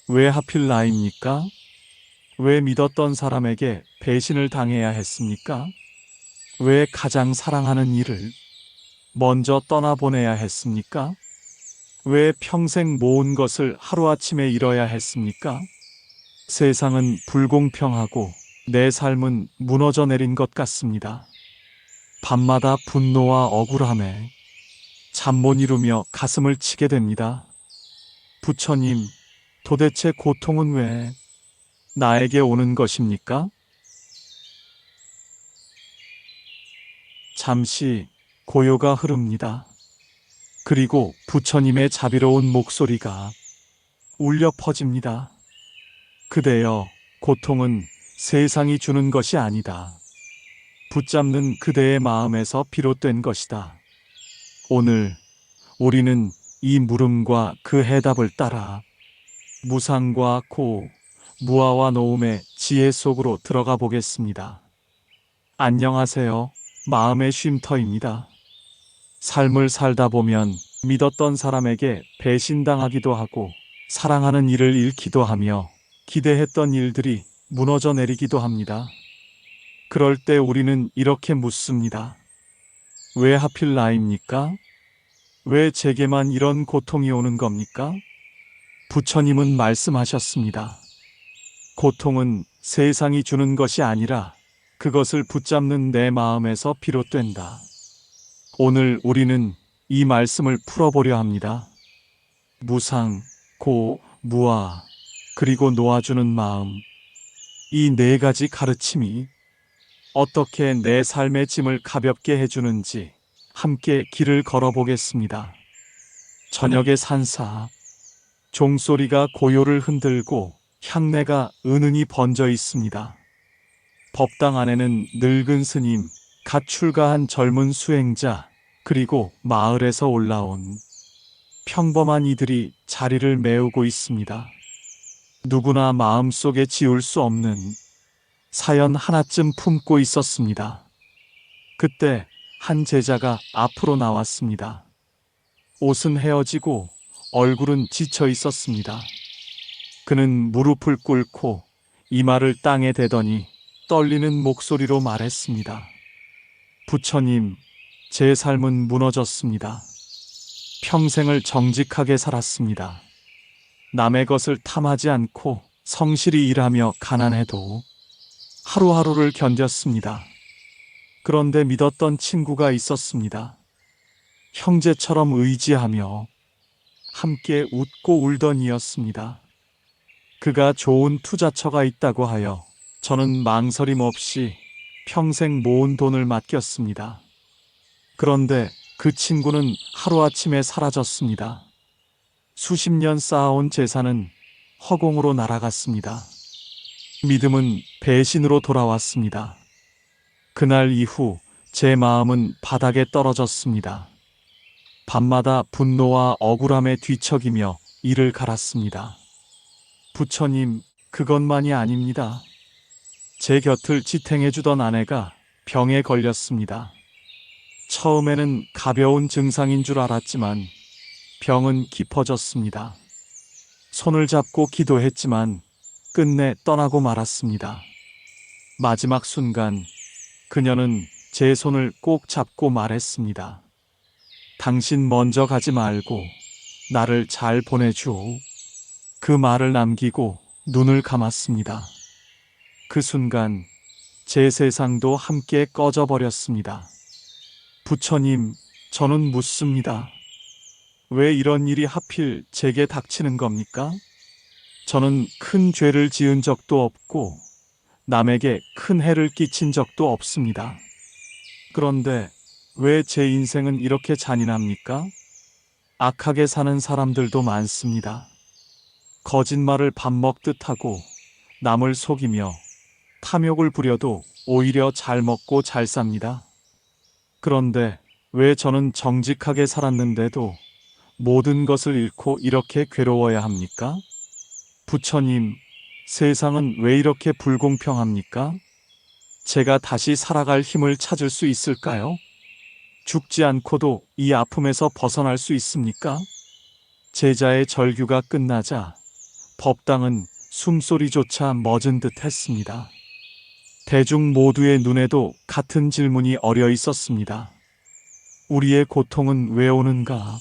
왜 하필 나입니까? 왜 믿었던 사람에게 배신을 당해야 했습니까? 왜 가장 사랑하는 이를 먼저 떠나보내야 했습니까? 왜 평생 모은 것을 하루아침에 잃어야 했습니까? 세상은 불공평하고 내 삶은 무너져 내린 것 같습니다. 밤마다 분노와 억울함에 잠 못 이루며 가슴을 치게 됩니다. 부처님, 도대체 고통은 왜 나에게 오는 것입니까? 잠시 고요가 흐릅니다. 그리고 부처님의 자비로운 목소리가 울려 퍼집니다. 그대여, 고통은 세상이 주는 것이 아니다. 붙잡는 그대의 마음에서 비롯된 것이다. 오늘 우리는 이 물음과 그 해답을 따라 무상과 고, 무아와 노움의 지혜 속으로 들어가 보겠습니다. 안녕하세요. 마음의 쉼터입니다. 삶을 살다 보면 믿었던 사람에게 배신당하기도 하고 사랑하는 이를 잃기도 하며 기대했던 일들이 무너져 내리기도 합니다. 그럴 때 우리는 이렇게 묻습니다. 왜 하필 나입니까? 왜 제게만 이런 고통이 오는 겁니까? 부처님은 말씀하셨습니다. 고통은 세상이 주는 것이 아니라 그것을 붙잡는 내 마음에서 비롯된다. 오늘 우리는 이 말씀을 풀어보려 합니다. 무상, 고, 무아, 그리고 놓아주는 마음. 이 네 가지 가르침이 어떻게 내 삶의 짐을 가볍게 해주는지 함께 길을 걸어보겠습니다. 저녁의 산사, 종소리가 고요를 흔들고 향내가 은은히 번져 있습니다. 법당 안에는 늙은 스님, 갓 출가한 젊은 수행자, 그리고 마을에서 올라온 평범한 이들이 자리를 메우고 있습니다. 누구나 마음속에 지울 수 없는 사연 하나쯤 품고 있었습니다. 그때 한 제자가 앞으로 나왔습니다. 옷은 헤어지고 얼굴은 지쳐 있었습니다. 그는 무릎을 꿇고 이마를 땅에 대더니 떨리는 목소리로 말했습니다. 부처님, 제 삶은 무너졌습니다. 평생을 정직하게 살았습니다. 남의 것을 탐하지 않고 성실히 일하며 가난해도 하루하루를 견뎠습니다. 그런데 믿었던 친구가 있었습니다. 형제처럼 의지하며 함께 웃고 울던 이였습니다. 그가 좋은 투자처가 있다고 하여 저는 망설임 없이 평생 모은 돈을 맡겼습니다. 그런데 그 친구는 하루아침에 사라졌습니다. 수십 년 쌓아온 재산은 허공으로 날아갔습니다. 믿음은 배신으로 돌아왔습니다. 그날 이후 제 마음은 바닥에 떨어졌습니다. 밤마다 분노와 억울함에 뒤척이며 이를 갈았습니다. 부처님, 그것만이 아닙니다. 제 곁을 지탱해주던 아내가 병에 걸렸습니다. 처음에는 가벼운 증상인 줄 알았지만 병은 깊어졌습니다. 손을 잡고 기도했지만 끝내 떠나고 말았습니다. 마지막 순간 그녀는 제 손을 꼭 잡고 말했습니다. 당신 먼저 가지 말고 나를 잘 보내주오. 그 말을 남기고 눈을 감았습니다. 그 순간 제 세상도 함께 꺼져버렸습니다. 부처님, 저는 묻습니다. 왜 이런 일이 하필 제게 닥치는 겁니까? 저는 큰 죄를 지은 적도 없고 남에게 큰 해를 끼친 적도 없습니다. 그런데 왜 제 인생은 이렇게 잔인합니까? 악하게 사는 사람들도 많습니다. 거짓말을 밥 먹듯 하고 남을 속이며 탐욕을 부려도 오히려 잘 먹고 잘 삽니다. 그런데 왜 저는 정직하게 살았는데도 모든 것을 잃고 이렇게 괴로워야 합니까? 부처님, 세상은 왜 이렇게 불공평합니까? 제가 다시 살아갈 힘을 찾을 수 있을까요? 죽지 않고도 이 아픔에서 벗어날 수 있습니까? 제자의 절규가 끝나자 법당은 숨소리조차 멎은 듯 했습니다. 대중 모두의 눈에도 같은 질문이 어려 있었습니다. 우리의 고통은 왜 오는가?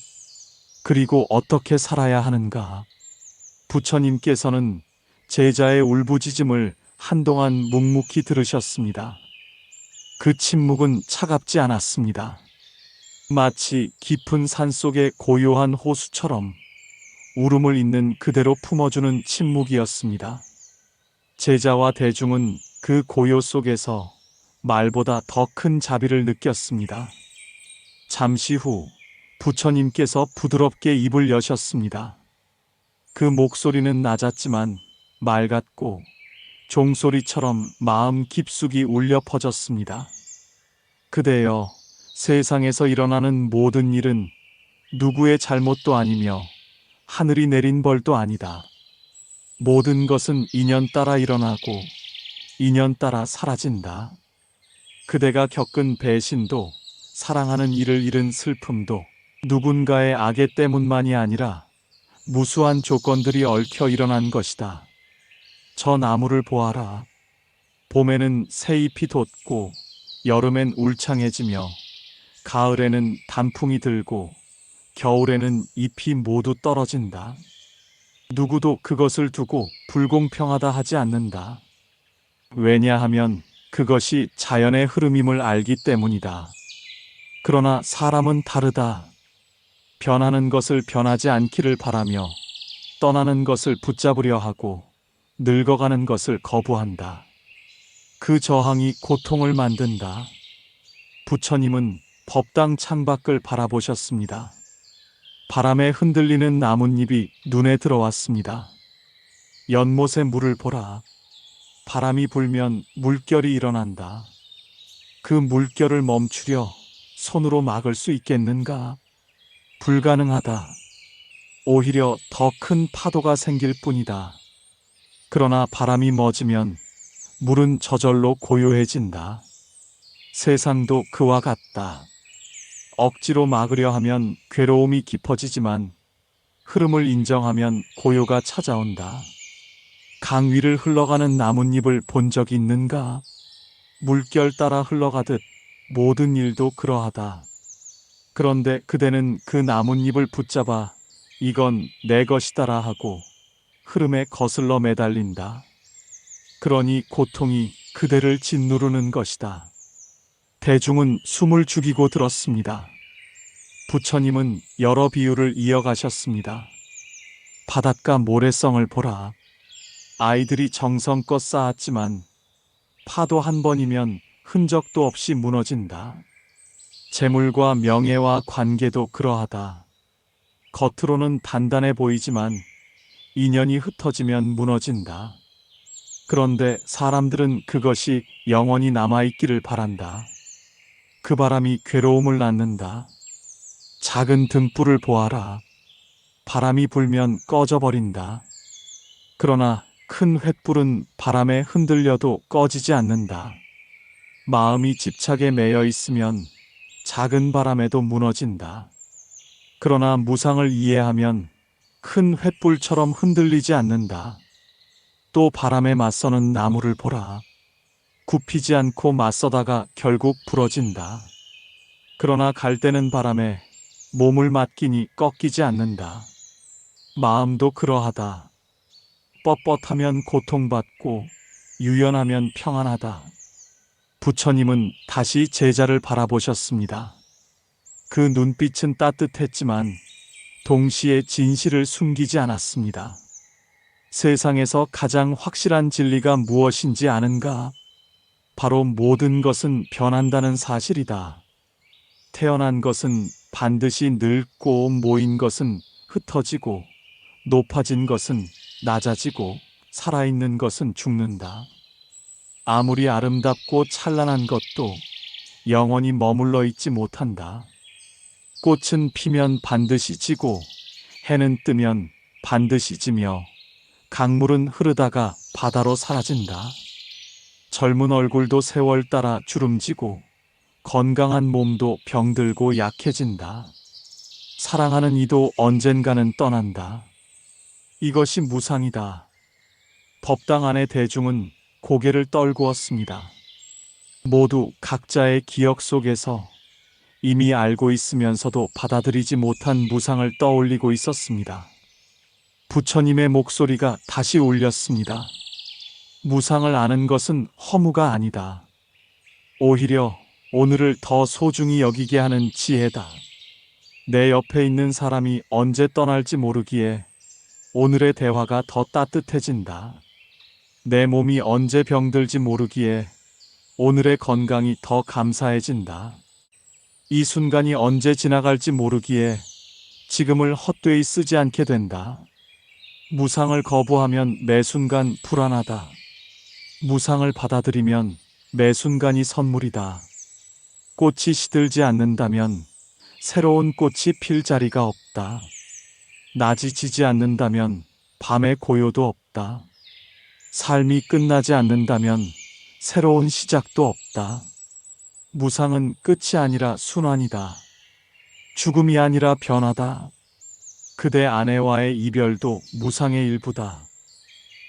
그리고 어떻게 살아야 하는가? 부처님께서는 제자의 울부짖음을 한동안 묵묵히 들으셨습니다. 그 침묵은 차갑지 않았습니다. 마치 깊은 산속의 고요한 호수처럼 울음을 있는 그대로 품어주는 침묵이었습니다. 제자와 대중은 그 고요 속에서 말보다 더 큰 자비를 느꼈습니다. 잠시 후 부처님께서 부드럽게 입을 여셨습니다. 그 목소리는 낮았지만 맑았고 종소리처럼 마음 깊숙이 울려 퍼졌습니다. 그대여, 세상에서 일어나는 모든 일은 누구의 잘못도 아니며 하늘이 내린 벌도 아니다. 모든 것은 인연 따라 일어나고 인연 따라 사라진다. 그대가 겪은 배신도 사랑하는 이를 잃은 슬픔도 누군가의 악의 때문만이 아니라 무수한 조건들이 얽혀 일어난 것이다. 저 나무를 보아라. 봄에는 새잎이 돋고 여름엔 울창해지며 가을에는 단풍이 들고 겨울에는 잎이 모두 떨어진다. 누구도 그것을 두고 불공평하다 하지 않는다. 왜냐하면 그것이 자연의 흐름임을 알기 때문이다. 그러나 사람은 다르다. 변하는 것을 변하지 않기를 바라며 떠나는 것을 붙잡으려 하고 늙어가는 것을 거부한다. 그 저항이 고통을 만든다. 부처님은 법당 창밖을 바라보셨습니다. 바람에 흔들리는 나뭇잎이 눈에 들어왔습니다. 연못의 물을 보라. 바람이 불면 물결이 일어난다. 그 물결을 멈추려 손으로 막을 수 있겠는가? 불가능하다. 오히려 더 큰 파도가 생길 뿐이다. 그러나 바람이 멎으면 물은 저절로 고요해진다. 세상도 그와 같다. 억지로 막으려 하면 괴로움이 깊어지지만 흐름을 인정하면 고요가 찾아온다. 강 위를 흘러가는 나뭇잎을 본 적 있는가? 물결 따라 흘러가듯 모든 일도 그러하다. 그런데 그대는 그 나뭇잎을 붙잡아 이건 내 것이다라 하고 흐름에 거슬러 매달린다. 그러니 고통이 그대를 짓누르는 것이다. 대중은 숨을 죽이고 들었습니다. 부처님은 여러 비유를 이어가셨습니다. 바닷가 모래성을 보라. 아이들이 정성껏 쌓았지만 파도 한 번이면 흔적도 없이 무너진다. 재물과 명예와 관계도 그러하다. 겉으로는 단단해 보이지만 인연이 흩어지면 무너진다. 그런데 사람들은 그것이 영원히 남아있기를 바란다. 그 바람이 괴로움을 낳는다. 작은 등불을 보아라. 바람이 불면 꺼져버린다. 그러나 큰 횃불은 바람에 흔들려도 꺼지지 않는다. 마음이 집착에 매여 있으면 작은 바람에도 무너진다. 그러나 무상을 이해하면 큰 횃불처럼 흔들리지 않는다. 또 바람에 맞서는 나무를 보라. 굽히지 않고 맞서다가 결국 부러진다. 그러나 갈대는 바람에 몸을 맡기니 꺾이지 않는다. 마음도 그러하다. 뻣뻣하면 고통받고 유연하면 평안하다. 부처님은 다시 제자를 바라보셨습니다. 그 눈빛은 따뜻했지만 동시에 진실을 숨기지 않았습니다. 세상에서 가장 확실한 진리가 무엇인지 아는가? 바로 모든 것은 변한다는 사실이다. 태어난 것은 반드시 늙고 모인 것은 흩어지고 높아진 것은 낮아지고 살아있는 것은 죽는다. 아무리 아름답고 찬란한 것도 영원히 머물러 있지 못한다. 꽃은 피면 반드시 지고 해는 뜨면 반드시 지며 강물은 흐르다가 바다로 사라진다. 젊은 얼굴도 세월 따라 주름지고 건강한 몸도 병들고 약해진다. 사랑하는 이도 언젠가는 떠난다. 이것이 무상이다. 법당 안의 대중은 고개를 떨구었습니다. 모두 각자의 기억 속에서 이미 알고 있으면서도 받아들이지 못한 무상을 떠올리고 있었습니다. 부처님의 목소리가 다시 울렸습니다. 무상을 아는 것은 허무가 아니다. 오히려 오늘을 더 소중히 여기게 하는 지혜다. 내 옆에 있는 사람이 언제 떠날지 모르기에 오늘의 대화가 더 따뜻해진다. 내 몸이 언제 병들지 모르기에 오늘의 건강이 더 감사해진다. 이 순간이 언제 지나갈지 모르기에 지금을 헛되이 쓰지 않게 된다. 무상을 거부하면 매 순간 불안하다. 무상을 받아들이면 매 순간이 선물이다. 꽃이 시들지 않는다면 새로운 꽃이 필 자리가 없다. 낮이 지지 않는다면 밤의 고요도 없다. 삶이 끝나지 않는다면 새로운 시작도 없다. 무상은 끝이 아니라 순환이다. 죽음이 아니라 변화다. 그대 아내와의 이별도 무상의 일부다.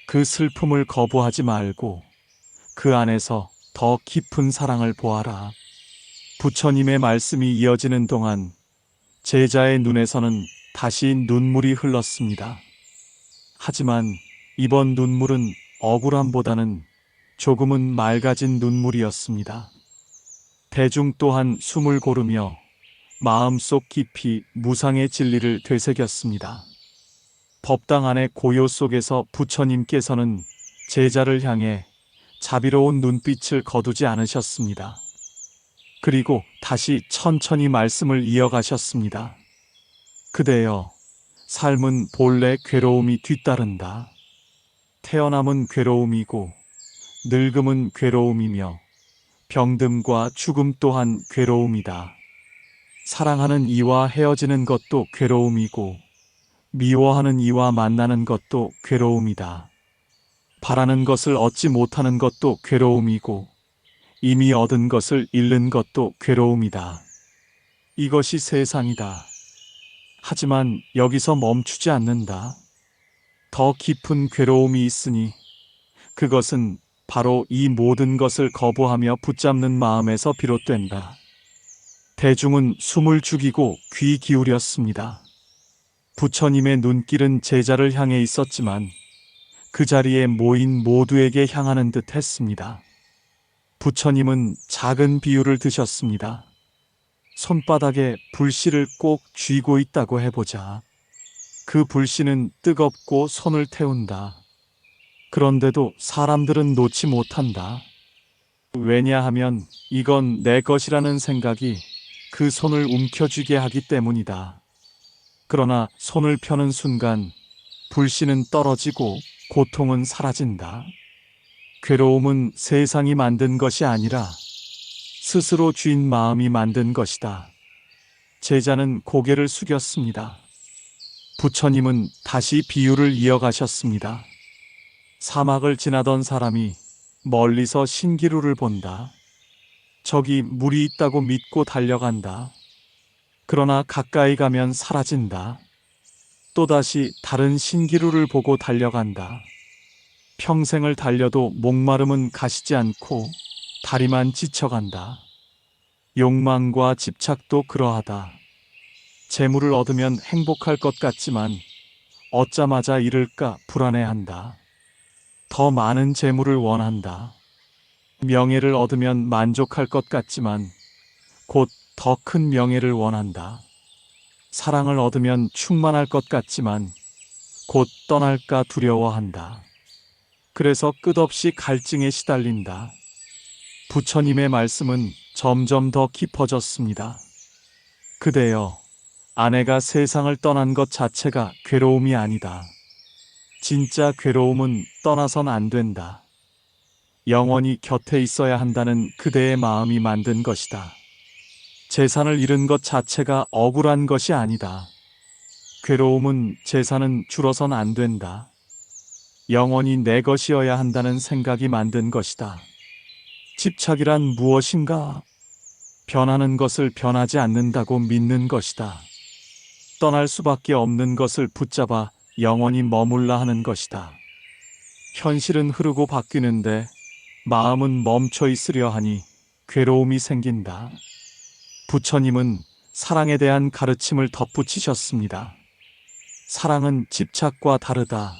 그 슬픔을 거부하지 말고 그 안에서 더 깊은 사랑을 보아라. 부처님의 말씀이 이어지는 동안 제자의 눈에서는 다시 눈물이 흘렀습니다. 하지만 이번 눈물은 억울함보다는 조금은 맑아진 눈물이었습니다. 대중 또한 숨을 고르며 마음속 깊이 무상의 진리를 되새겼습니다. 법당 안의 고요 속에서 부처님께서는 제자를 향해 자비로운 눈빛을 거두지 않으셨습니다. 그리고 다시 천천히 말씀을 이어가셨습니다. 그대여, 삶은 본래 괴로움이 뒤따른다. 태어남은 괴로움이고 늙음은 괴로움이며 병듦과 죽음 또한 괴로움이다. 사랑하는 이와 헤어지는 것도 괴로움이고 미워하는 이와 만나는 것도 괴로움이다. 바라는 것을 얻지 못하는 것도 괴로움이고 이미 얻은 것을 잃는 것도 괴로움이다. 이것이 세상이다. 하지만 여기서 멈추지 않는다. 더 깊은 괴로움이 있으니 그것은 바로 이 모든 것을 거부하며 붙잡는 마음에서 비롯된다. 대중은 숨을 죽이고 귀 기울였습니다. 부처님의 눈길은 제자를 향해 있었지만 그 자리에 모인 모두에게 향하는 듯 했습니다. 부처님은 작은 비유를 드셨습니다. 손바닥에 불씨를 꼭 쥐고 있다고 해보자. 그 불씨는 뜨겁고 손을 태운다. 그런데도 사람들은 놓지 못한다. 왜냐하면 이건 내 것이라는 생각이 그 손을 움켜쥐게 하기 때문이다. 그러나 손을 펴는 순간 불씨는 떨어지고 고통은 사라진다. 괴로움은 세상이 만든 것이 아니라 스스로 쥔 마음이 만든 것이다. 제자는 고개를 숙였습니다. 부처님은 다시 비유를 이어가셨습니다. 사막을 지나던 사람이 멀리서 신기루를 본다. 저기 물이 있다고 믿고 달려간다. 그러나 가까이 가면 사라진다. 또다시 다른 신기루를 보고 달려간다. 평생을 달려도 목마름은 가시지 않고 다리만 지쳐간다. 욕망과 집착도 그러하다. 재물을 얻으면 행복할 것 같지만 얻자마자 잃을까 불안해한다. 더 많은 재물을 원한다. 명예를 얻으면 만족할 것 같지만 곧 더 큰 명예를 원한다. 사랑을 얻으면 충만할 것 같지만 곧 떠날까 두려워한다. 그래서 끝없이 갈증에 시달린다. 부처님의 말씀은 점점 더 깊어졌습니다. 그대여, 아내가 세상을 떠난 것 자체가 괴로움이 아니다. 진짜 괴로움은 떠나선 안 된다. 영원히 곁에 있어야 한다는 그대의 마음이 만든 것이다. 재산을 잃은 것 자체가 억울한 것이 아니다. 괴로움은 재산은 줄어선 안 된다. 영원히 내 것이어야 한다는 생각이 만든 것이다. 집착이란 무엇인가? 변하는 것을 변하지 않는다고 믿는 것이다. 떠날 수밖에 없는 것을 붙잡아 영원히 머물라 하는 것이다. 현실은 흐르고 바뀌는데 마음은 멈춰 있으려 하니 괴로움이 생긴다. 부처님은 사랑에 대한 가르침을 덧붙이셨습니다. 사랑은 집착과 다르다.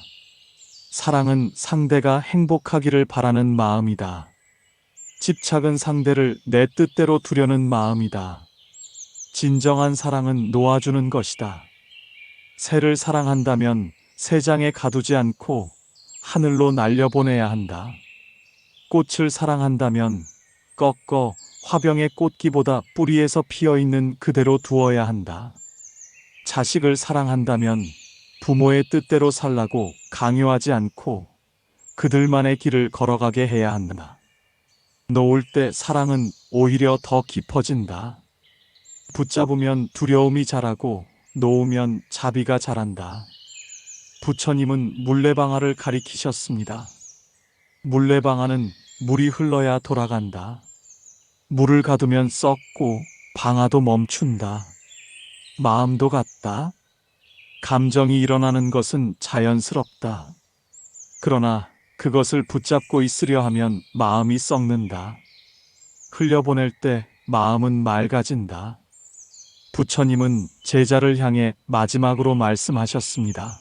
사랑은 상대가 행복하기를 바라는 마음이다. 집착은 상대를 내 뜻대로 두려는 마음이다. 진정한 사랑은 놓아주는 것이다. 새를 사랑한다면 새장에 가두지 않고 하늘로 날려보내야 한다. 꽃을 사랑한다면 꺾어 화병의 꽃기보다 뿌리에서 피어있는 그대로 두어야 한다. 자식을 사랑한다면 부모의 뜻대로 살라고 강요하지 않고 그들만의 길을 걸어가게 해야 한다. 놓을 때 사랑은 오히려 더 깊어진다. 붙잡으면 두려움이 자라고 놓으면 자비가 자란다. 부처님은 물레방아를 가리키셨습니다. 물레방아는 물이 흘러야 돌아간다. 물을 가두면 썩고 방아도 멈춘다. 마음도 같다. 감정이 일어나는 것은 자연스럽다. 그러나 그것을 붙잡고 있으려 하면 마음이 썩는다. 흘려보낼 때 마음은 맑아진다. 부처님은 제자를 향해 마지막으로 말씀하셨습니다.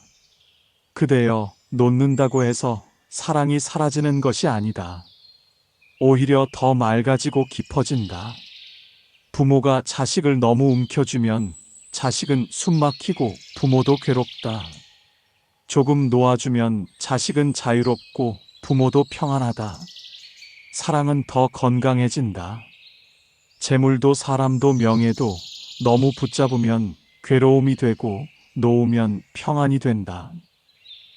그대여, 놓는다고 해서 사랑이 사라지는 것이 아니다. 오히려 더 맑아지고 깊어진다. 부모가 자식을 너무 움켜쥐면 자식은 숨막히고 부모도 괴롭다. 조금 놓아주면 자식은 자유롭고 부모도 평안하다. 사랑은 더 건강해진다. 재물도 사람도 명예도 너무 붙잡으면 괴로움이 되고 놓으면 평안이 된다.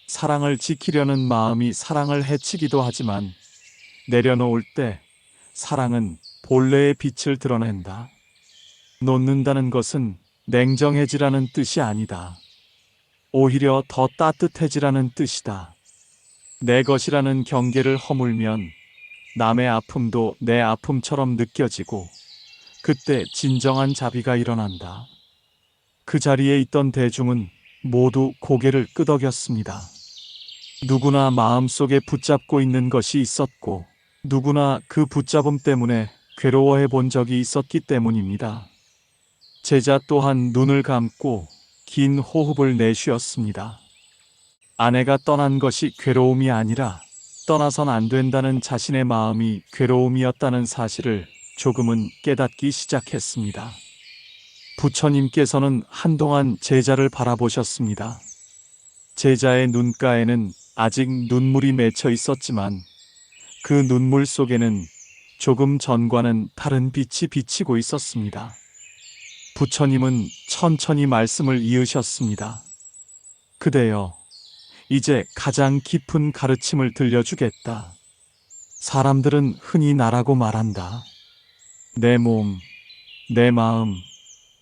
사랑을 지키려는 마음이 사랑을 해치기도 하지만 내려놓을 때 사랑은 본래의 빛을 드러낸다. 놓는다는 것은 냉정해지라는 뜻이 아니다. 오히려 더 따뜻해지라는 뜻이다. 내 것이라는 경계를 허물면 남의 아픔도 내 아픔처럼 느껴지고 그때 진정한 자비가 일어난다. 그 자리에 있던 대중은 모두 고개를 끄덕였습니다. 누구나 마음속에 붙잡고 있는 것이 있었고 누구나 그 붙잡음 때문에 괴로워해 본 적이 있었기 때문입니다. 제자 또한 눈을 감고 긴 호흡을 내쉬었습니다. 아내가 떠난 것이 괴로움이 아니라 떠나선 안 된다는 자신의 마음이 괴로움이었다는 사실을 조금은 깨닫기 시작했습니다. 부처님께서는 한동안 제자를 바라보셨습니다. 제자의 눈가에는 아직 눈물이 맺혀 있었지만 그 눈물 속에는 조금 전과는 다른 빛이 비치고 있었습니다. 부처님은 천천히 말씀을 이으셨습니다. 그대여, 이제 가장 깊은 가르침을 들려주겠다. 사람들은 흔히 나라고 말한다. 내 몸, 내 마음,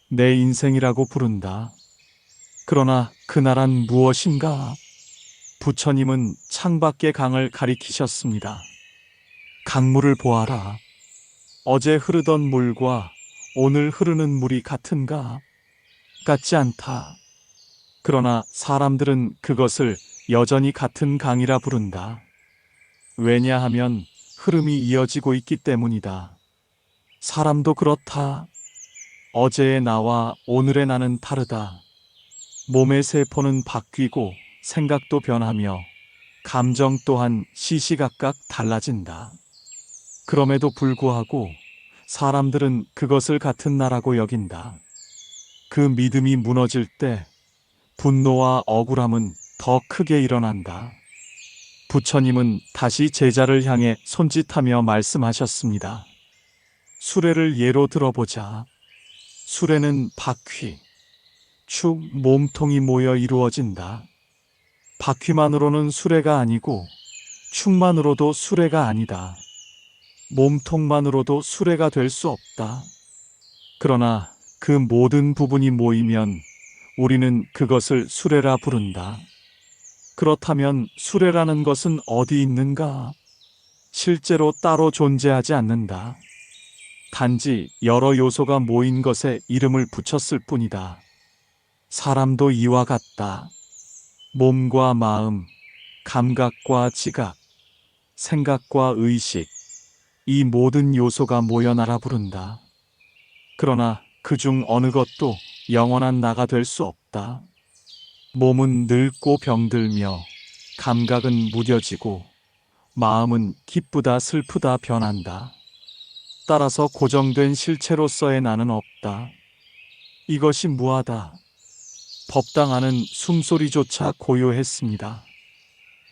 내 인생이라고 부른다. 그러나 그 나란 무엇인가? 부처님은 창밖의 강을 가리키셨습니다. 강물을 보아라. 어제 흐르던 물과 오늘 흐르는 물이 같은가? 같지 않다. 그러나 사람들은 그것을 여전히 같은 강이라 부른다. 왜냐하면 흐름이 이어지고 있기 때문이다. 사람도 그렇다. 어제의 나와 오늘의 나는 다르다. 몸의 세포는 바뀌고 생각도 변하며 감정 또한 시시각각 달라진다. 그럼에도 불구하고 사람들은 그것을 같은 나라고 여긴다. 그 믿음이 무너질 때 분노와 억울함은 더 크게 일어난다. 부처님은 다시 제자를 향해 손짓하며 말씀하셨습니다. 수레를 예로 들어보자. 수레는 바퀴, 축, 몸통이 모여 이루어진다. 바퀴만으로는 수레가 아니고 축만으로도 수레가 아니다. 몸통만으로도 수레가 될 수 없다. 그러나 그 모든 부분이 모이면 우리는 그것을 수레라 부른다. 그렇다면 수레라는 것은 어디 있는가? 실제로 따로 존재하지 않는다. 단지 여러 요소가 모인 것에 이름을 붙였을 뿐이다. 사람도 이와 같다. 몸과 마음, 감각과 지각, 생각과 의식, 이 모든 요소가 모여 나라 부른다. 그러나 그중 어느 것도 영원한 나가 될 수 없다. 몸은 늙고 병들며, 감각은 무뎌지고, 마음은 기쁘다 슬프다 변한다. 따라서 고정된 실체로서의 나는 없다. 이것이 무하다. 법당하는 숨소리조차 고요했습니다.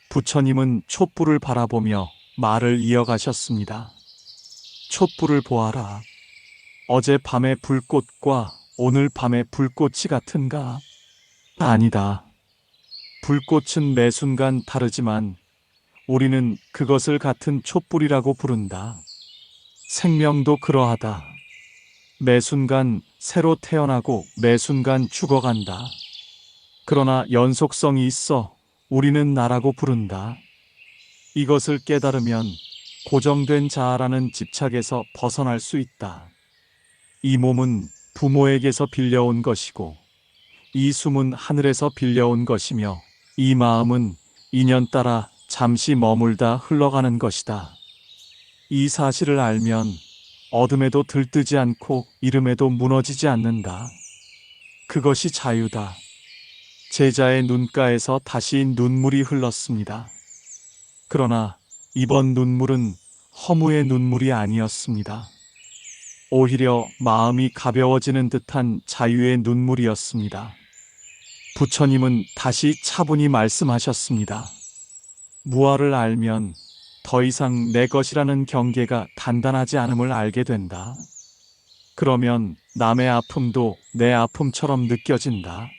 부처님은 촛불을 바라보며 말을 이어가셨습니다. 촛불을 보아라. 어제 밤의 불꽃과 오늘 밤의 불꽃이 같은가? 아니다. 불꽃은 매 순간 다르지만 우리는 그것을 같은 촛불이라고 부른다. 생명도 그러하다. 매 순간 새로 태어나고 매 순간 죽어간다. 그러나 연속성이 있어 우리는 나라고 부른다. 이것을 깨달으면 고정된 자아라는 집착에서 벗어날 수 있다. 이 몸은 부모에게서 빌려온 것이고, 이 숨은 하늘에서 빌려온 것이며, 이 마음은 인연 따라 잠시 머물다 흘러가는 것이다. 이 사실을 알면 어둠에도 들뜨지 않고 이름에도 무너지지 않는다. 그것이 자유다. 제자의 눈가에서 다시 눈물이 흘렀습니다. 그러나 이번 눈물은 허무의 눈물이 아니었습니다. 오히려 마음이 가벼워지는 듯한 자유의 눈물이었습니다. 부처님은 다시 차분히 말씀하셨습니다. 무아를 알면 더 이상 내 것이라는 경계가 단단하지 않음을 알게 된다. 그러면 남의 아픔도 내 아픔처럼 느껴진다.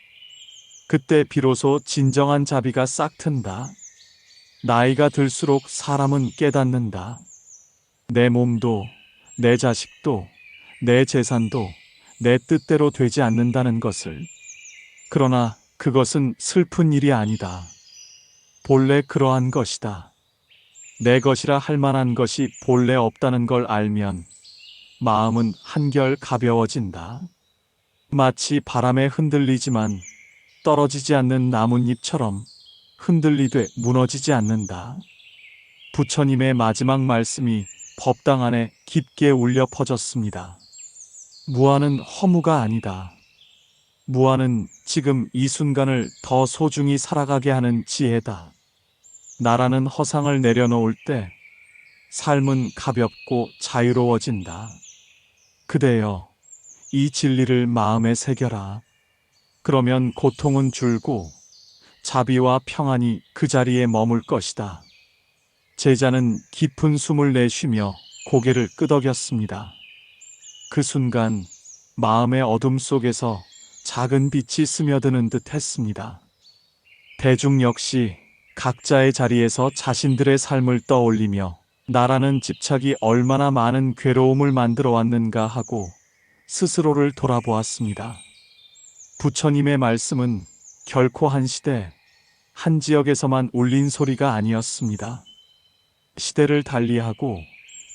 그때 비로소 진정한 자비가 싹 튼다. 나이가 들수록 사람은 깨닫는다. 내 몸도, 내 자식도, 내 재산도 내 뜻대로 되지 않는다는 것을. 그러나 그것은 슬픈 일이 아니다. 본래 그러한 것이다. 내 것이라 할 만한 것이 본래 없다는 걸 알면 마음은 한결 가벼워진다. 마치 바람에 흔들리지만 떨어지지 않는 나뭇잎처럼 흔들리되 무너지지 않는다. 부처님의 마지막 말씀이 법당 안에 깊게 울려 퍼졌습니다. 무아는 허무가 아니다. 무아는 지금 이 순간을 더 소중히 살아가게 하는 지혜다. 나라는 허상을 내려놓을 때 삶은 가볍고 자유로워진다. 그대여, 이 진리를 마음에 새겨라. 그러면 고통은 줄고 자비와 평안이 그 자리에 머물 것이다. 제자는 깊은 숨을 내쉬며 고개를 끄덕였습니다. 그 순간 마음의 어둠 속에서 작은 빛이 스며드는 듯 했습니다. 대중 역시 각자의 자리에서 자신들의 삶을 떠올리며 나라는 집착이 얼마나 많은 괴로움을 만들어 왔는가 하고 스스로를 돌아보았습니다. 부처님의 말씀은 결코 한 시대, 한 지역에서만 울린 소리가 아니었습니다. 시대를 달리하고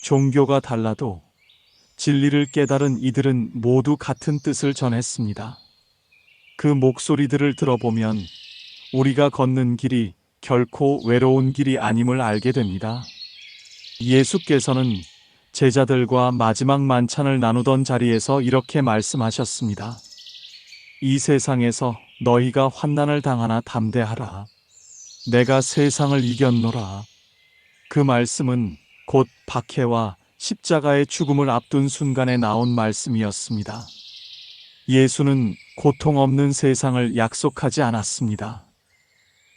종교가 달라도 진리를 깨달은 이들은 모두 같은 뜻을 전했습니다. 그 목소리들을 들어보면 우리가 걷는 길이 결코 외로운 길이 아님을 알게 됩니다. 예수께서는 제자들과 마지막 만찬을 나누던 자리에서 이렇게 말씀하셨습니다. 이 세상에서 너희가 환난을 당하나 담대하라. 내가 세상을 이겼노라. 그 말씀은 곧 박해와 십자가의 죽음을 앞둔 순간에 나온 말씀이었습니다. 예수는 고통 없는 세상을 약속하지 않았습니다.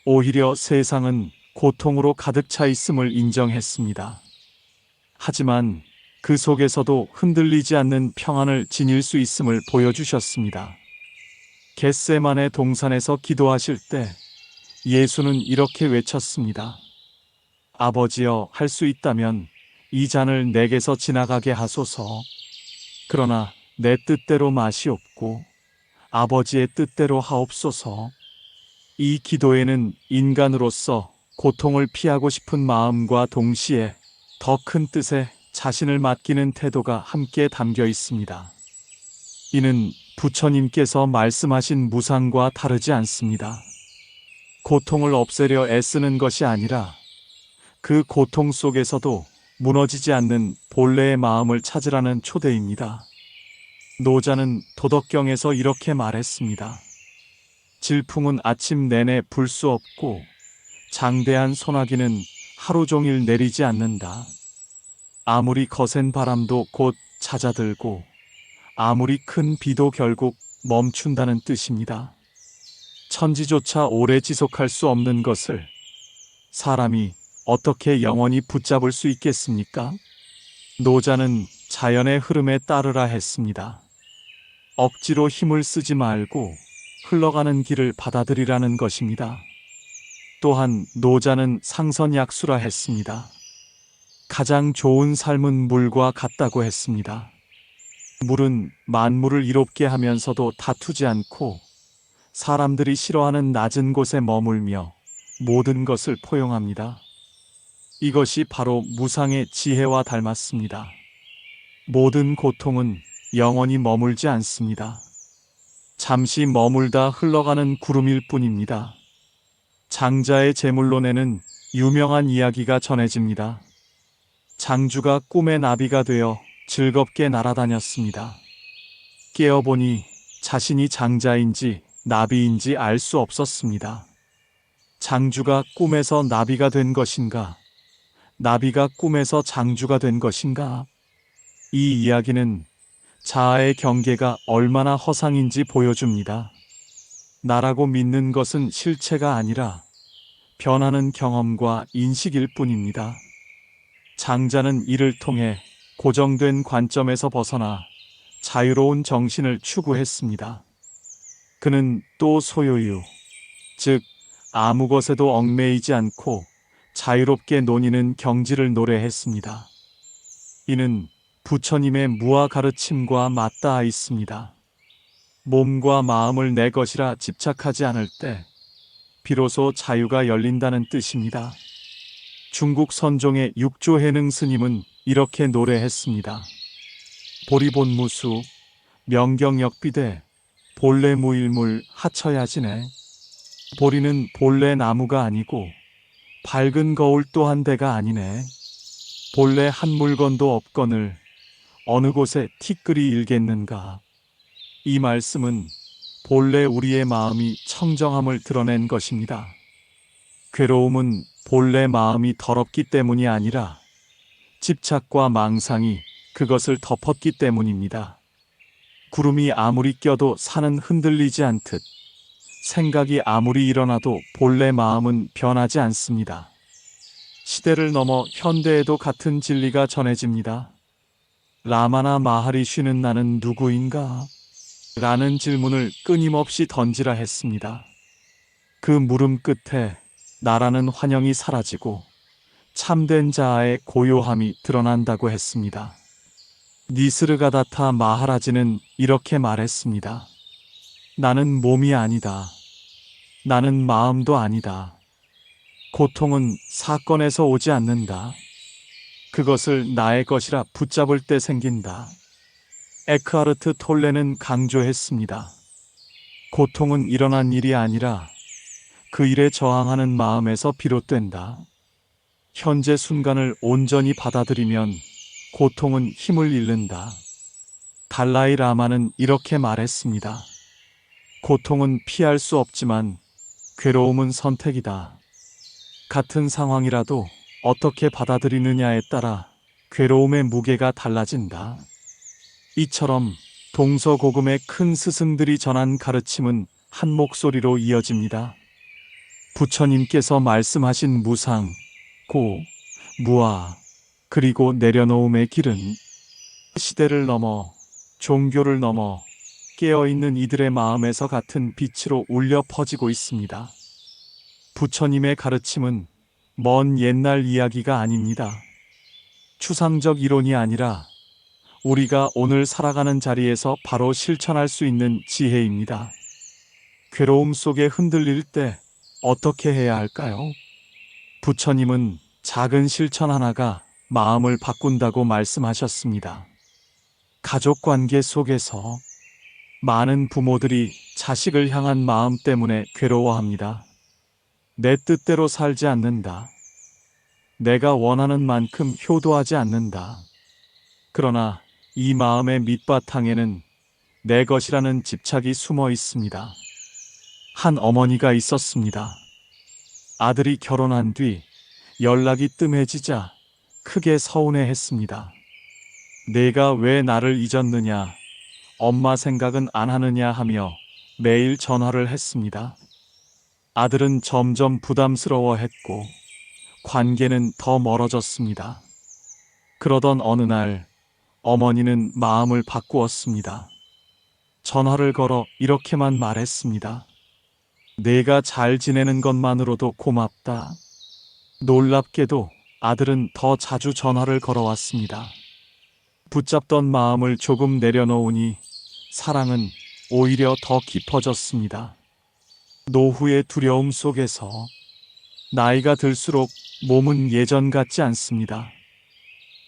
오히려 세상은 고통으로 가득 차 있음을 인정했습니다. 하지만 그 속에서도 흔들리지 않는 평안을 지닐 수 있음을 보여주셨습니다. 겟세마네 동산에서 기도하실 때 예수는 이렇게 외쳤습니다. 아버지여, 할 수 있다면 이 잔을 내게서 지나가게 하소서. 그러나 내 뜻대로 마시옵고 아버지의 뜻대로 하옵소서. 이 기도에는 인간으로서 고통을 피하고 싶은 마음과 동시에 더 큰 뜻에 자신을 맡기는 태도가 함께 담겨 있습니다. 이는 부처님께서 말씀하신 무상과 다르지 않습니다. 고통을 없애려 애쓰는 것이 아니라 그 고통 속에서도 무너지지 않는 본래의 마음을 찾으라는 초대입니다. 노자는 도덕경에서 이렇게 말했습니다. 질풍은 아침 내내 불 수 없고 장대한 소나기는 하루 종일 내리지 않는다. 아무리 거센 바람도 곧 잦아들고 아무리 큰 비도 결국 멈춘다는 뜻입니다. 천지조차 오래 지속할 수 없는 것을 사람이 어떻게 영원히 붙잡을 수 있겠습니까? 노자는 자연의 흐름에 따르라 했습니다. 억지로 힘을 쓰지 말고 흘러가는 길을 받아들이라는 것입니다. 또한 노자는 상선약수라 했습니다. 가장 좋은 삶은 물과 같다고 했습니다. 물은 만물을 이롭게 하면서도 다투지 않고 사람들이 싫어하는 낮은 곳에 머물며 모든 것을 포용합니다. 이것이 바로 무상의 지혜와 닮았습니다. 모든 고통은 영원히 머물지 않습니다. 잠시 머물다 흘러가는 구름일 뿐입니다. 장자의 제물론에는 유명한 이야기가 전해집니다. 장주가 꿈의 나비가 되어 즐겁게 날아다녔습니다. 깨어보니 자신이 장자인지 나비인지 알 수 없었습니다. 장주가 꿈에서 나비가 된 것인가? 나비가 꿈에서 장주가 된 것인가? 이 이야기는 자아의 경계가 얼마나 허상인지 보여줍니다. 나라고 믿는 것은 실체가 아니라 변하는 경험과 인식일 뿐입니다. 장자는 이를 통해 고정된 관점에서 벗어나 자유로운 정신을 추구했습니다. 그는 또 소요유, 즉 아무 것에도 얽매이지 않고 자유롭게 논의는 경지를 노래했습니다. 이는 부처님의 무아 가르침과 맞닿아 있습니다. 몸과 마음을 내 것이라 집착하지 않을 때 비로소 자유가 열린다는 뜻입니다. 중국 선종의 육조해능 스님은 이렇게 노래했습니다. 보리본무수, 명경역비대, 본래 무일물 하처야지네. 보리는 본래 나무가 아니고 밝은 거울 또 한 대가 아니네. 본래 한 물건도 없거늘 어느 곳에 티끌이 일겠는가. 이 말씀은 본래 우리의 마음이 청정함을 드러낸 것입니다. 괴로움은 본래 마음이 더럽기 때문이 아니라 집착과 망상이 그것을 덮었기 때문입니다. 구름이 아무리 껴도 산은 흔들리지 않듯 생각이 아무리 일어나도 본래 마음은 변하지 않습니다. 시대를 넘어 현대에도 같은 진리가 전해집니다. 라마나 마하리쉬는 나는 누구인가? 라는 질문을 끊임없이 던지라 했습니다. 그 물음 끝에 나라는 환영이 사라지고 참된 자아의 고요함이 드러난다고 했습니다. 니스르가다타 마하라지는 이렇게 말했습니다. 나는 몸이 아니다. 나는 마음도 아니다. 고통은 사건에서 오지 않는다. 그것을 나의 것이라 붙잡을 때 생긴다. 에크하르트 톨레는 강조했습니다. 고통은 일어난 일이 아니라 그 일에 저항하는 마음에서 비롯된다. 현재 순간을 온전히 받아들이면 고통은 힘을 잃는다. 달라이 라마는 이렇게 말했습니다. 고통은 피할 수 없지만 괴로움은 선택이다. 같은 상황이라도 어떻게 받아들이느냐에 따라 괴로움의 무게가 달라진다. 이처럼 동서고금의 큰 스승들이 전한 가르침은 한 목소리로 이어집니다. 부처님께서 말씀하신 무상, 고, 무아, 그리고 내려놓음의 길은 시대를 넘어 종교를 넘어 깨어있는 이들의 마음에서 같은 빛으로 울려 퍼지고 있습니다. 부처님의 가르침은 먼 옛날 이야기가 아닙니다. 추상적 이론이 아니라 우리가 오늘 살아가는 자리에서 바로 실천할 수 있는 지혜입니다. 괴로움 속에 흔들릴 때 어떻게 해야 할까요? 부처님은 작은 실천 하나가 마음을 바꾼다고 말씀하셨습니다. 가족 관계 속에서 많은 부모들이 자식을 향한 마음 때문에 괴로워합니다. 내 뜻대로 살지 않는다. 내가 원하는 만큼 효도하지 않는다. 그러나 이 마음의 밑바탕에는 내 것이라는 집착이 숨어 있습니다. 한 어머니가 있었습니다. 아들이 결혼한 뒤 연락이 뜸해지자 크게 서운해했습니다. 내가 왜 나를 잊었느냐, 엄마 생각은 안 하느냐 하며 매일 전화를 했습니다. 아들은 점점 부담스러워했고 관계는 더 멀어졌습니다. 그러던 어느 날 어머니는 마음을 바꾸었습니다. 전화를 걸어 이렇게만 말했습니다. 내가 잘 지내는 것만으로도 고맙다. 놀랍게도 아들은 더 자주 전화를 걸어왔습니다. 붙잡던 마음을 조금 내려놓으니 사랑은 오히려 더 깊어졌습니다. 노후의 두려움 속에서 나이가 들수록 몸은 예전 같지 않습니다.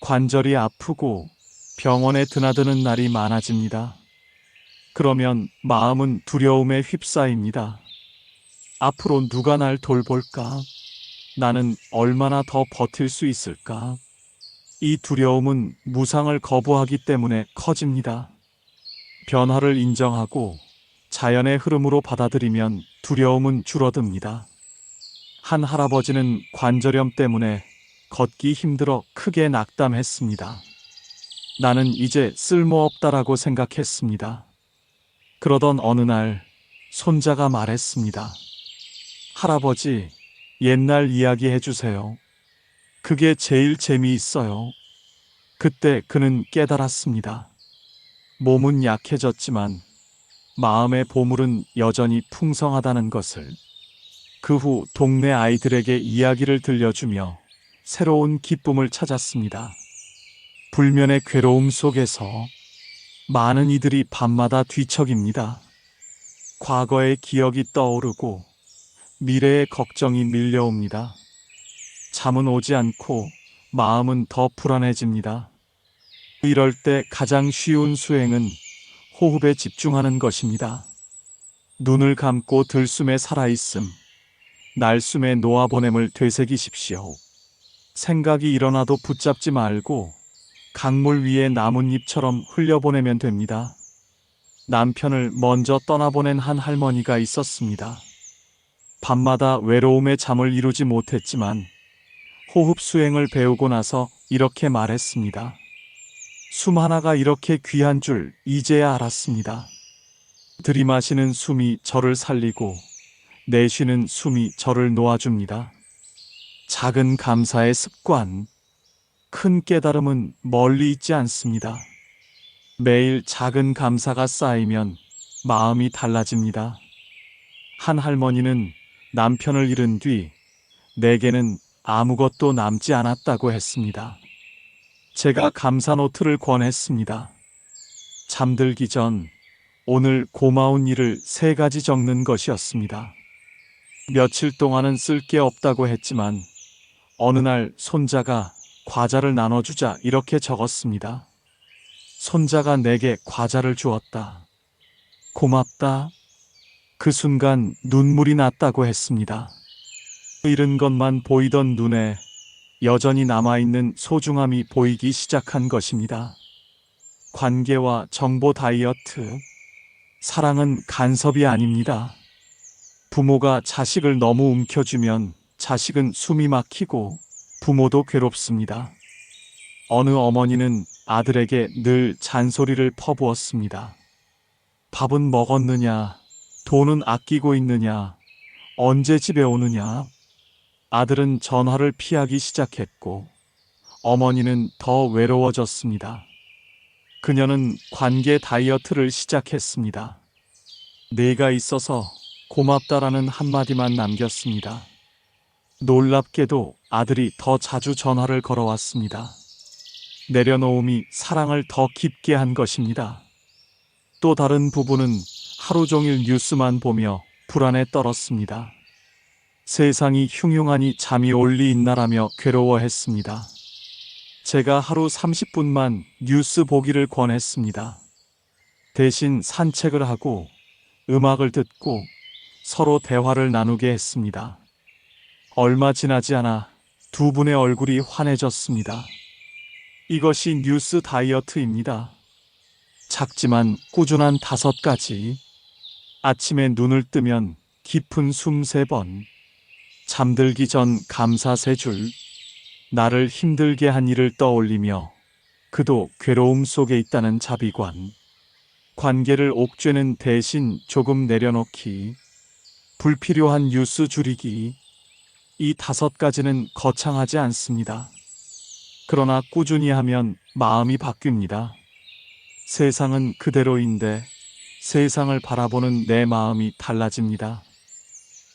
관절이 아프고 병원에 드나드는 날이 많아집니다. 그러면 마음은 두려움에 휩싸입니다. 앞으로 누가 날 돌볼까? 나는 얼마나 더 버틸 수 있을까? 이 두려움은 무상을 거부하기 때문에 커집니다. 변화를 인정하고 자연의 흐름으로 받아들이면 두려움은 줄어듭니다. 한 할아버지는 관절염 때문에 걷기 힘들어 크게 낙담했습니다. 나는 이제 쓸모없다라고 생각했습니다. 그러던 어느 날 손자가 말했습니다. 할아버지, 옛날 이야기 해주세요. 그게 제일 재미있어요. 그때 그는 깨달았습니다. 몸은 약해졌지만 마음의 보물은 여전히 풍성하다는 것을. 그 후 동네 아이들에게 이야기를 들려주며 새로운 기쁨을 찾았습니다. 불면의 괴로움 속에서 많은 이들이 밤마다 뒤척입니다. 과거의 기억이 떠오르고 미래의 걱정이 밀려옵니다. 잠은 오지 않고 마음은 더 불안해집니다. 이럴 때 가장 쉬운 수행은 호흡에 집중하는 것입니다. 눈을 감고 들숨에 살아있음, 날숨에 놓아보냄을 되새기십시오. 생각이 일어나도 붙잡지 말고 강물 위에 나뭇잎처럼 흘려보내면 됩니다. 남편을 먼저 떠나보낸 한 할머니가 있었습니다. 밤마다 외로움에 잠을 이루지 못했지만 호흡 수행을 배우고 나서 이렇게 말했습니다. 숨 하나가 이렇게 귀한 줄 이제야 알았습니다. 들이마시는 숨이 저를 살리고 내쉬는 숨이 저를 놓아줍니다. 작은 감사의 습관, 큰 깨달음은 멀리 있지 않습니다. 매일 작은 감사가 쌓이면 마음이 달라집니다. 한 할머니는 남편을 잃은 뒤 내게는 아무것도 남지 않았다고 했습니다. 제가 감사 노트를 권했습니다. 잠들기 전 오늘 고마운 일을 3가지 적는 것이었습니다. 며칠 동안은 쓸 게 없다고 했지만 어느 날 손자가 과자를 나눠주자 이렇게 적었습니다. 손자가 내게 과자를 주었다. 고맙다. 그 순간 눈물이 났다고 했습니다. 잃은 것만 보이던 눈에 여전히 남아있는 소중함이 보이기 시작한 것입니다. 관계와 정보 다이어트. 사랑은 간섭이 아닙니다. 부모가 자식을 너무 움켜쥐면 자식은 숨이 막히고 부모도 괴롭습니다. 어느 어머니는 아들에게 늘 잔소리를 퍼부었습니다. 밥은 먹었느냐? 돈은 아끼고 있느냐? 언제 집에 오느냐? 아들은 전화를 피하기 시작했고 어머니는 더 외로워졌습니다. 그녀는 관계 다이어트를 시작했습니다. 내가 있어서 고맙다라는 한마디만 남겼습니다. 놀랍게도 아들이 더 자주 전화를 걸어왔습니다. 내려놓음이 사랑을 더 깊게 한 것입니다. 또 다른 부부는 하루 종일 뉴스만 보며 불안에 떨었습니다. 세상이 흉흉하니 잠이 올 리 있나라며 괴로워했습니다. 제가 하루 30분만 뉴스 보기를 권했습니다. 대신 산책을 하고 음악을 듣고 서로 대화를 나누게 했습니다. 얼마 지나지 않아 두 분의 얼굴이 환해졌습니다. 이것이 뉴스 다이어트입니다. 작지만 꾸준한 5가지. 아침에 눈을 뜨면 깊은 숨 3번. 잠들기 전 감사 3줄. 나를 힘들게 한 일을 떠올리며 그도 괴로움 속에 있다는 자비관. 관계를 옥죄는 대신 조금 내려놓기. 불필요한 뉴스 줄이기. 이 5가지는 거창하지 않습니다. 그러나 꾸준히 하면 마음이 바뀝니다. 세상은 그대로인데 세상을 바라보는 내 마음이 달라집니다.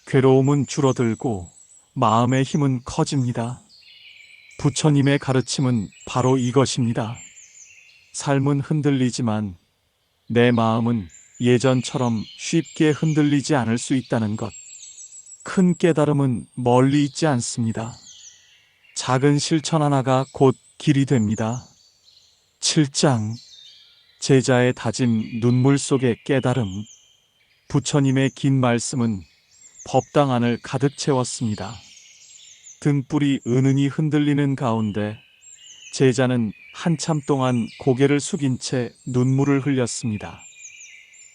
괴로움은 줄어들고 마음의 힘은 커집니다. 부처님의 가르침은 바로 이것입니다. 삶은 흔들리지만 내 마음은 예전처럼 쉽게 흔들리지 않을 수 있다는 것. 큰 깨달음은 멀리 있지 않습니다. 작은 실천 하나가 곧 길이 됩니다. 7장 제자의 다짐 눈물 속의 깨달음. 부처님의 긴 말씀은 법당 안을 가득 채웠습니다. 등불이 은은히 흔들리는 가운데 제자는 한참 동안 고개를 숙인 채 눈물을 흘렸습니다.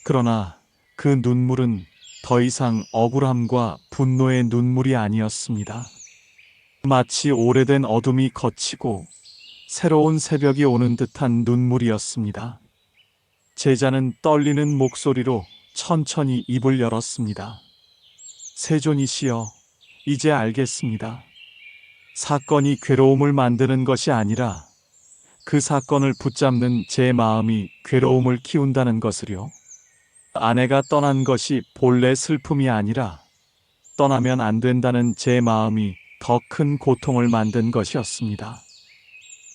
그러나 그 눈물은 더 이상 억울함과 분노의 눈물이 아니었습니다. 마치 오래된 어둠이 걷히고 새로운 새벽이 오는 듯한 눈물이었습니다. 제자는 떨리는 목소리로 천천히 입을 열었습니다. 세존이시여, 이제 알겠습니다. 사건이 괴로움을 만드는 것이 아니라 그 사건을 붙잡는 제 마음이 괴로움을 키운다는 것을요. 아내가 떠난 것이 본래 슬픔이 아니라 떠나면 안 된다는 제 마음이 더 큰 고통을 만든 것이었습니다.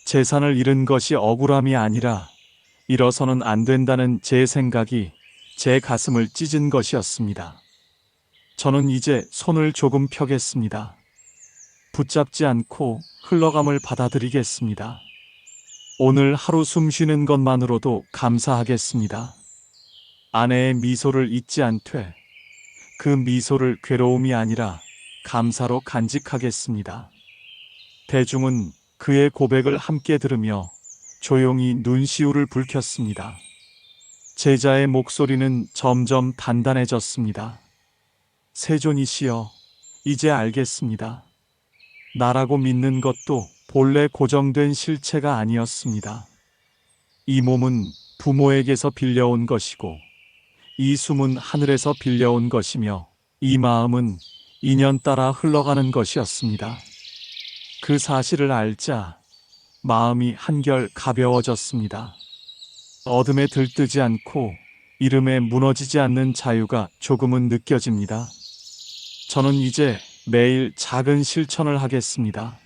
재산을 잃은 것이 억울함이 아니라 잃어서는 안 된다는 제 생각이 제 가슴을 찢은 것이었습니다. 저는 이제 손을 조금 펴겠습니다. 붙잡지 않고 흘러감을 받아들이겠습니다. 오늘 하루 숨 쉬는 것만으로도 감사하겠습니다. 아내의 미소를 잊지 않되 그 미소를 괴로움이 아니라 감사로 간직하겠습니다. 대중은 그의 고백을 함께 들으며 조용히 눈시울을 붉혔습니다. 제자의 목소리는 점점 단단해졌습니다. 세존이시여, 이제 알겠습니다. 나라고 믿는 것도 본래 고정된 실체가 아니었습니다. 이 몸은 부모에게서 빌려온 것이고 이 숨은 하늘에서 빌려온 것이며 이 마음은 인연 따라 흘러가는 것이었습니다. 그 사실을 알자 마음이 한결 가벼워졌습니다. 어둠에 들뜨지 않고 이름에 무너지지 않는 자유가 조금은 느껴집니다. 저는 이제 매일 작은 실천을 하겠습니다.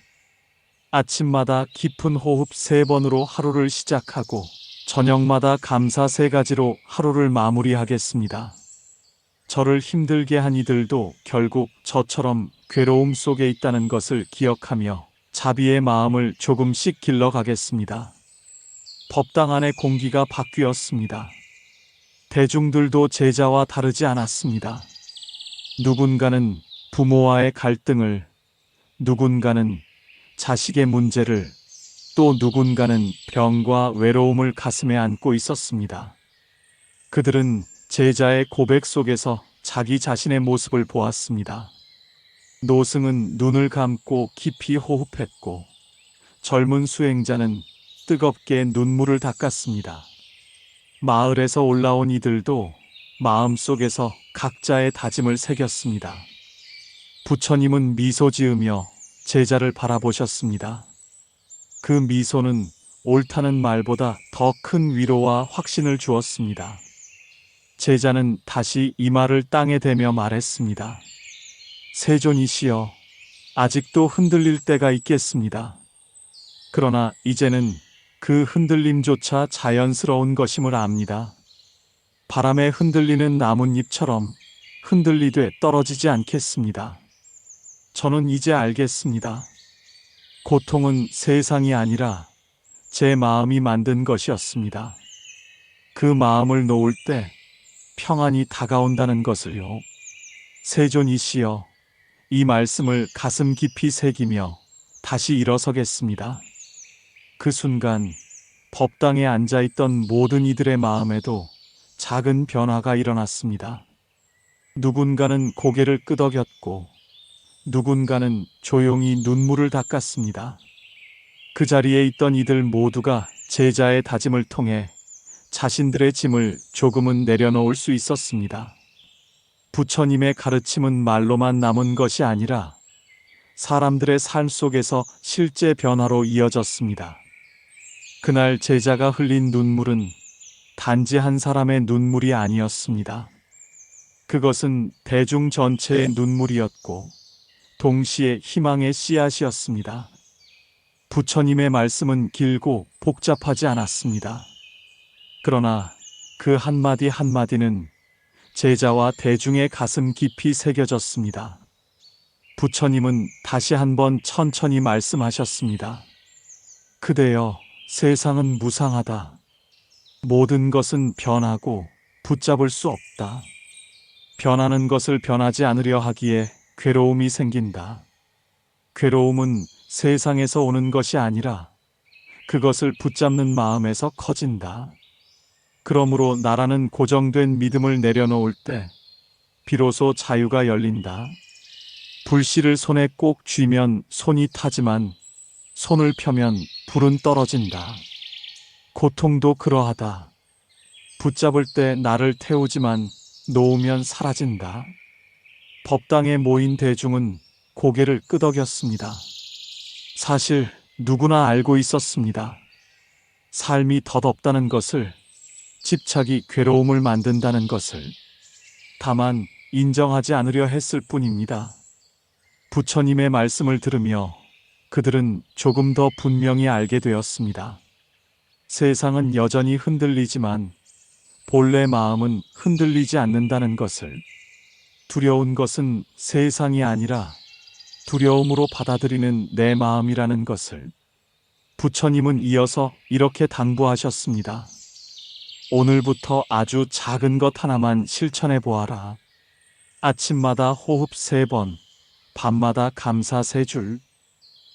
아침마다 깊은 호흡 3번으로 하루를 시작하고 저녁마다 감사 3가지로 하루를 마무리하겠습니다. 저를 힘들게 한 이들도 결국 저처럼 괴로움 속에 있다는 것을 기억하며 자비의 마음을 조금씩 길러가겠습니다. 법당 안의 공기가 바뀌었습니다. 대중들도 제자와 다르지 않았습니다. 누군가는 부모와의 갈등을, 누군가는 자식의 문제를, 또 누군가는 병과 외로움을 가슴에 안고 있었습니다. 그들은 제자의 고백 속에서 자기 자신의 모습을 보았습니다. 노승은 눈을 감고 깊이 호흡했고 젊은 수행자는 뜨겁게 눈물을 닦았습니다. 마을에서 올라온 이들도 마음속에서 각자의 다짐을 새겼습니다. 부처님은 미소 지으며 제자를 바라보셨습니다. 그 미소는 옳다는 말보다 더 큰 위로와 확신을 주었습니다. 제자는 다시 이마를 땅에 대며 말했습니다. 세존이시여, 아직도 흔들릴 때가 있겠습니다. 그러나 이제는 그 흔들림조차 자연스러운 것임을 압니다. 바람에 흔들리는 나뭇잎처럼 흔들리되 떨어지지 않겠습니다. 저는 이제 알겠습니다. 고통은 세상이 아니라 제 마음이 만든 것이었습니다. 그 마음을 놓을 때 평안이 다가온다는 것을요. 세존이시여, 이 말씀을 가슴 깊이 새기며 다시 일어서겠습니다. 그 순간 법당에 앉아있던 모든 이들의 마음에도 작은 변화가 일어났습니다. 누군가는 고개를 끄덕였고 누군가는 조용히 눈물을 닦았습니다. 그 자리에 있던 이들 모두가 제자의 다짐을 통해 자신들의 짐을 조금은 내려놓을 수 있었습니다. 부처님의 가르침은 말로만 남은 것이 아니라 사람들의 삶 속에서 실제 변화로 이어졌습니다. 그날 제자가 흘린 눈물은 단지 한 사람의 눈물이 아니었습니다. 그것은 대중 전체의 눈물이었고 동시에 희망의 씨앗이었습니다. 부처님의 말씀은 길고 복잡하지 않았습니다. 그러나 그 한마디 한마디는 제자와 대중의 가슴 깊이 새겨졌습니다. 부처님은 다시 한번 천천히 말씀하셨습니다. 그대여, 세상은 무상하다. 모든 것은 변하고 붙잡을 수 없다. 변하는 것을 변하지 않으려 하기에 괴로움이 생긴다. 괴로움은 세상에서 오는 것이 아니라 그것을 붙잡는 마음에서 커진다. 그러므로 나라는 고정된 믿음을 내려놓을 때 비로소 자유가 열린다. 불씨를 손에 꼭 쥐면 손이 타지만 손을 펴면 불은 떨어진다. 고통도 그러하다. 붙잡을 때 나를 태우지만 놓으면 사라진다. 법당에 모인 대중은 고개를 끄덕였습니다. 사실 누구나 알고 있었습니다. 삶이 덧없다는 것을, 집착이 괴로움을 만든다는 것을. 다만 인정하지 않으려 했을 뿐입니다. 부처님의 말씀을 들으며 그들은 조금 더 분명히 알게 되었습니다. 세상은 여전히 흔들리지만 본래 마음은 흔들리지 않는다는 것을. 두려운 것은 세상이 아니라 두려움으로 받아들이는 내 마음이라는 것을. 부처님은 이어서 이렇게 당부하셨습니다. 오늘부터 아주 작은 것 하나만 실천해 보아라. 아침마다 호흡 3번, 밤마다 감사 3줄,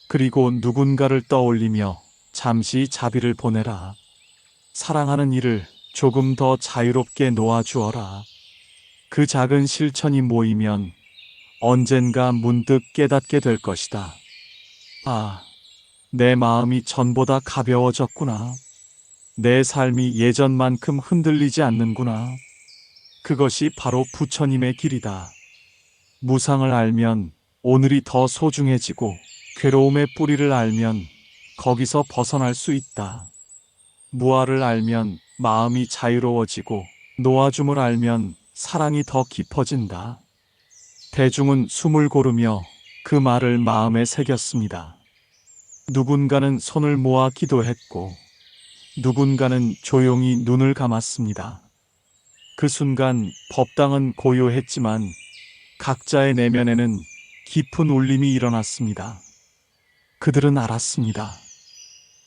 그리고 누군가를 떠올리며 잠시 자비를 보내라. 사랑하는 이를 조금 더 자유롭게 놓아주어라. 그 작은 실천이 모이면 언젠가 문득 깨닫게 될 것이다. 아, 내 마음이 전보다 가벼워졌구나. 내 삶이 예전만큼 흔들리지 않는구나. 그것이 바로 부처님의 길이다. 무상을 알면 오늘이 더 소중해지고 괴로움의 뿌리를 알면 거기서 벗어날 수 있다. 무아를 알면 마음이 자유로워지고 놓아줌을 알면 사랑이 더 깊어진다. 대중은 숨을 고르며 그 말을 마음에 새겼습니다. 누군가는 손을 모아 기도했고 누군가는 조용히 눈을 감았습니다. 그 순간 법당은 고요했지만 각자의 내면에는 깊은 울림이 일어났습니다. 그들은 알았습니다.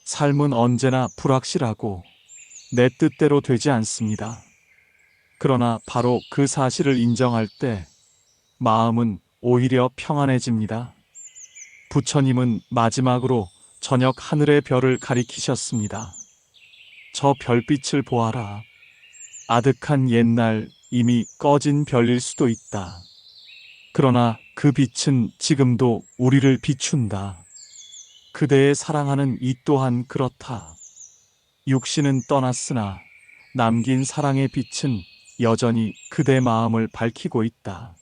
삶은 언제나 불확실하고 내 뜻대로 되지 않습니다. 그러나 바로 그 사실을 인정할 때 마음은 오히려 평안해집니다. 부처님은 마지막으로 저녁 하늘의 별을 가리키셨습니다. 저 별빛을 보아라. 아득한 옛날 이미 꺼진 별일 수도 있다. 그러나 그 빛은 지금도 우리를 비춘다. 그대의 사랑하는 이 또한 그렇다. 육신은 떠났으나 남긴 사랑의 빛은 여전히 그대 마음을 밝히고 있다.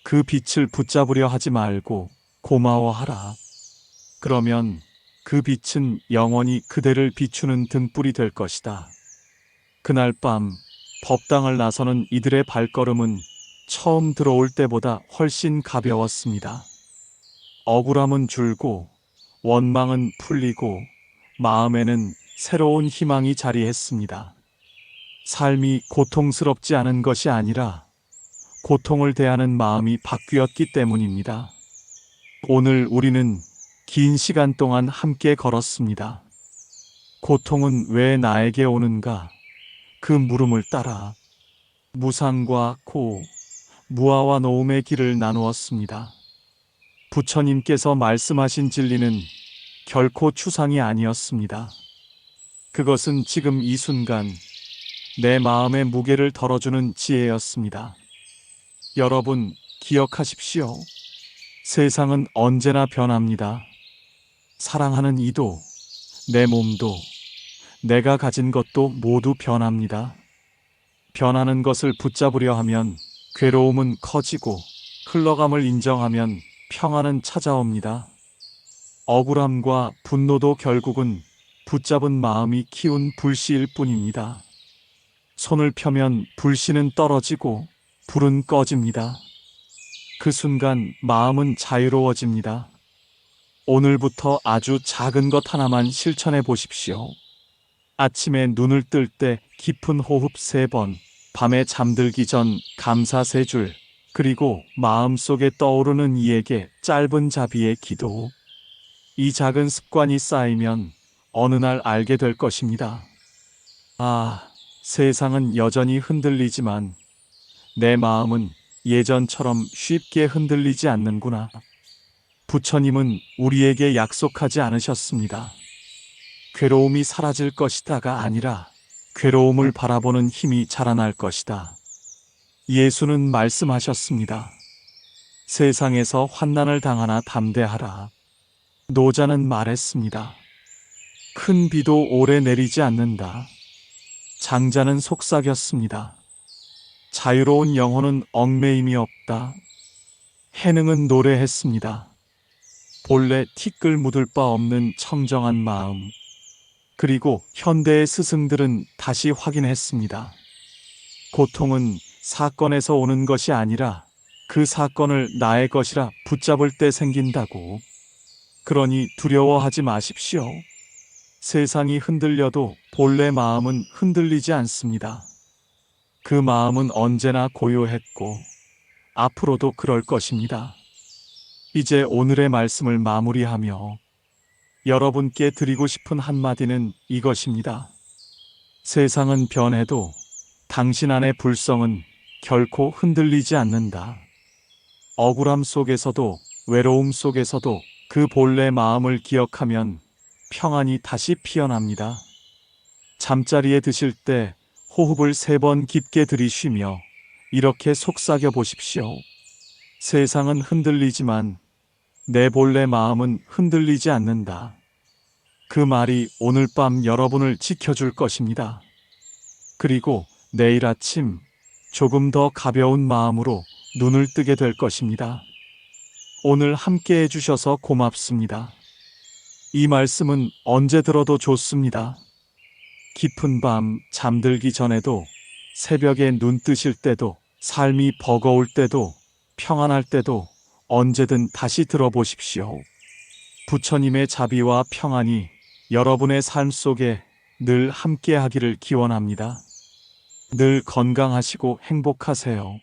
그 빛을 붙잡으려 하지 말고 고마워하라. 그러면 그 빛은 영원히 그대를 비추는 등불이 될 것이다. 그날 밤 법당을 나서는 이들의 발걸음은 처음 들어올 때보다 훨씬 가벼웠습니다. 억울함은 줄고 원망은 풀리고 마음에는 새로운 희망이 자리했습니다. 삶이 고통스럽지 않은 것이 아니라 고통을 대하는 마음이 바뀌었기 때문입니다. 오늘 우리는 긴 시간 동안 함께 걸었습니다. 고통은 왜 나에게 오는가? 그 물음을 따라 무상과 고, 무아와 노음의 길을 나누었습니다. 부처님께서 말씀하신 진리는 결코 추상이 아니었습니다. 그것은 지금 이 순간 내 마음의 무게를 덜어주는 지혜였습니다. 여러분, 기억하십시오. 세상은 언제나 변합니다. 사랑하는 이도, 내 몸도, 내가 가진 것도 모두 변합니다. 변하는 것을 붙잡으려 하면 괴로움은 커지고, 흘러감을 인정하면 평안은 찾아옵니다. 억울함과 분노도 결국은 붙잡은 마음이 키운 불씨일 뿐입니다. 손을 펴면 불씨는 떨어지고 불은 꺼집니다. 그 순간 마음은 자유로워집니다. 오늘부터 아주 작은 것 하나만 실천해 보십시오. 아침에 눈을 뜰 때 깊은 호흡 3번, 밤에 잠들기 전 감사 3줄, 그리고 마음속에 떠오르는 이에게 짧은 자비의 기도. 이 작은 습관이 쌓이면 어느 날 알게 될 것입니다. 아, 세상은 여전히 흔들리지만 내 마음은 예전처럼 쉽게 흔들리지 않는구나. 부처님은 우리에게 약속하지 않으셨습니다. 괴로움이 사라질 것이다가 아니라 괴로움을 바라보는 힘이 자라날 것이다. 예수는 말씀하셨습니다. 세상에서 환난을 당하나 담대하라. 노자는 말했습니다. 큰 비도 오래 내리지 않는다. 장자는 속삭였습니다. 자유로운 영혼은 얽매임이 없다. 해능은 노래했습니다. 본래 티끌 묻을 바 없는 청정한 마음. 그리고 현대의 스승들은 다시 확인했습니다. 고통은 사건에서 오는 것이 아니라 그 사건을 나의 것이라 붙잡을 때 생긴다고. 그러니 두려워하지 마십시오. 세상이 흔들려도 본래 마음은 흔들리지 않습니다. 그 마음은 언제나 고요했고 앞으로도 그럴 것입니다. 이제 오늘의 말씀을 마무리하며 여러분께 드리고 싶은 한마디는 이것입니다. 세상은 변해도 당신 안의 불성은 결코 흔들리지 않는다. 억울함 속에서도 외로움 속에서도 그 본래 마음을 기억하면 평안이 다시 피어납니다. 잠자리에 드실 때 호흡을 3번 깊게 들이쉬며 이렇게 속삭여 보십시오. 세상은 흔들리지만 내 본래 마음은 흔들리지 않는다. 그 말이 오늘 밤 여러분을 지켜줄 것입니다. 그리고 내일 아침 조금 더 가벼운 마음으로 눈을 뜨게 될 것입니다. 오늘 함께 해주셔서 고맙습니다. 이 말씀은 언제 들어도 좋습니다. 깊은 밤 잠들기 전에도, 새벽에 눈 뜨실 때도, 삶이 버거울 때도, 평안할 때도 언제든 다시 들어보십시오. 부처님의 자비와 평안이 여러분의 삶 속에 늘 함께 하기를 기원합니다. 늘 건강하시고 행복하세요.